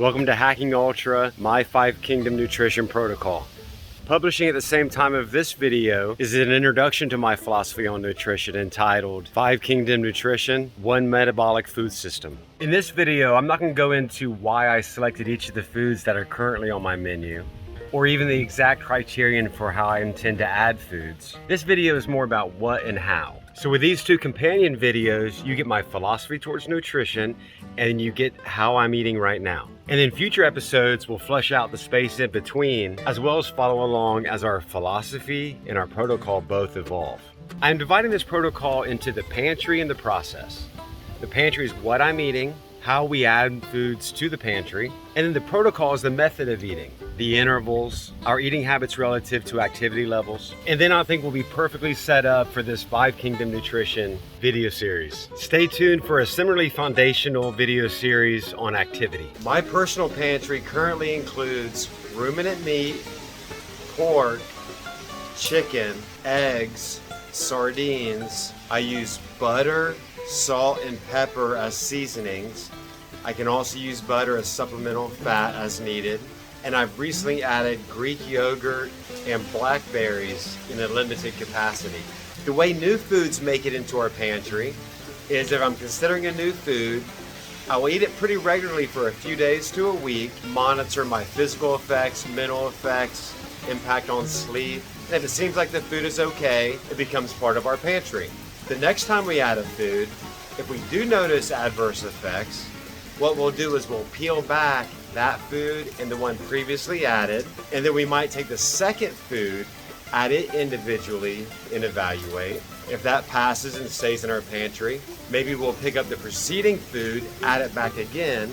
Welcome to Hacking Ultra, my 5 Kingdom Nutrition Protocol. Publishing at the same time of this video is an introduction to my philosophy on nutrition entitled 5 Kingdom Nutrition, One Metabolic Food System. In this video, I'm not going to go into why I selected each of the foods that are currently on my menu, or even the exact criterion for how I intend to add foods. This video is more about what and how. So with these two companion videos, you get my philosophy towards nutrition and you get how I'm eating right now. And in future episodes, we'll flesh out the space in between, as well as follow along as our philosophy and our protocol both evolve. I'm dividing this protocol into the pantry and the process. The pantry is what I'm eating, how we add foods to the pantry, and then the protocol is the method of eating, the intervals, our eating habits relative to activity levels, and then I think we'll be perfectly set up for this 5 Kingdom Nutrition video series. Stay tuned for a similarly foundational video series on activity. My personal pantry currently includes ruminant meat, pork, chicken, eggs, sardines. I use butter, salt, and pepper as seasonings. I can also use butter as supplemental fat as needed. And I've recently added Greek yogurt and blackberries in a limited capacity. The way new foods make it into our pantry is if I'm considering a new food, I will eat it pretty regularly for a few days to a week, monitor my physical effects, mental effects, impact on sleep. And if it seems like the food is okay, it becomes part of our pantry. The next time we add a food, if we do notice adverse effects, what we'll do is we'll peel back that food and the one previously added, and then we might take the second food, add it individually, and evaluate. If that passes and stays in our pantry, maybe we'll pick up the preceding food, add it back again,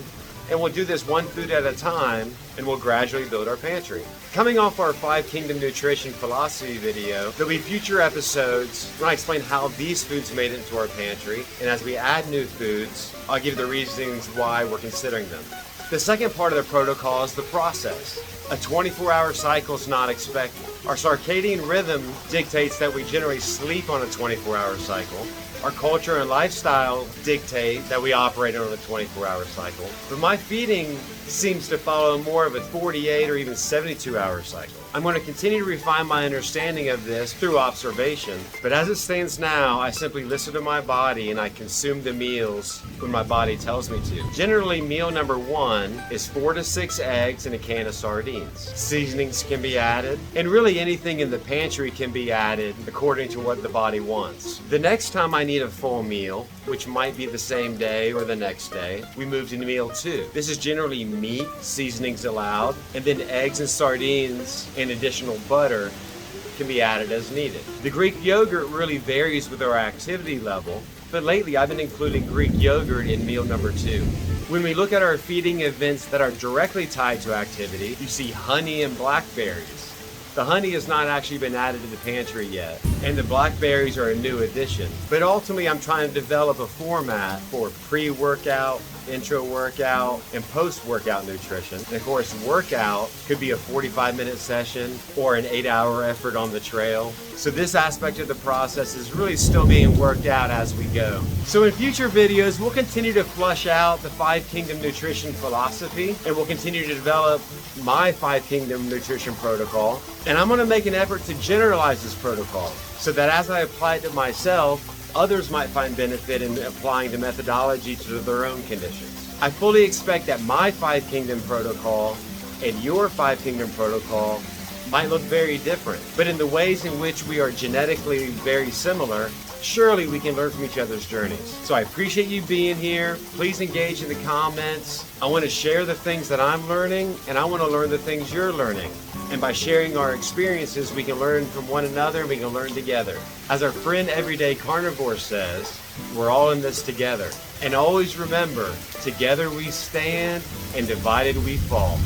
and we'll do this one food at a time, and we'll gradually build our pantry. Coming off our 5 Kingdom Nutrition philosophy video, there'll be future episodes when I explain how these foods made it into our pantry, and as we add new foods, I'll give the reasons why we're considering them. The second part of the protocol is the process. A 24-hour cycle is not expected. Our circadian rhythm dictates that we generally sleep on a 24-hour cycle. Our culture and lifestyle dictate that we operate on a 24-hour cycle. But my feeding seems to follow more of a 48 or even 72-hour cycle. I'm going to continue to refine my understanding of this through observation, but as it stands now, I simply listen to my body and I consume the meals when my body tells me to. Generally, meal number 1 is 4 to 6 eggs and a can of sardines. Seasonings can be added, and really anything in the pantry can be added according to what the body wants. The next time I need a full meal, which might be the same day or the next day, we move to meal 2. This is generally meat, seasonings allowed, and then eggs and sardines and additional butter can be added as needed. The Greek yogurt really varies with our activity level, but lately I've been including Greek yogurt in meal number 2. When we look at our feeding events that are directly tied to activity, you see honey and blackberries. The honey has not actually been added to the pantry yet, and the blackberries are a new addition. But ultimately, I'm trying to develop a format for pre-workout, intra-workout, and post-workout nutrition. And of course, workout could be a 45-minute session or an 8-hour effort on the trail. So this aspect of the process is really still being worked out as we go. So in future videos, we'll continue to flush out the 5 Kingdom Nutrition philosophy, and we'll continue to develop my 5 Kingdom Nutrition protocol. And I'm going to make an effort to generalize this protocol so that as I apply it to myself, others might find benefit in applying the methodology to their own conditions. I fully expect that my 5 Kingdom protocol and your 5 Kingdom protocol might look very different, but in the ways in which we are genetically very similar, surely we can learn from each other's journeys. So I appreciate you being here. Please engage in the comments. I want to share the things that I'm learning, and I want to learn the things you're learning. And by sharing our experiences, we can learn from one another and we can learn together. As our friend Everyday Carnivore says, we're all in this together. And always remember, together we stand and divided we fall.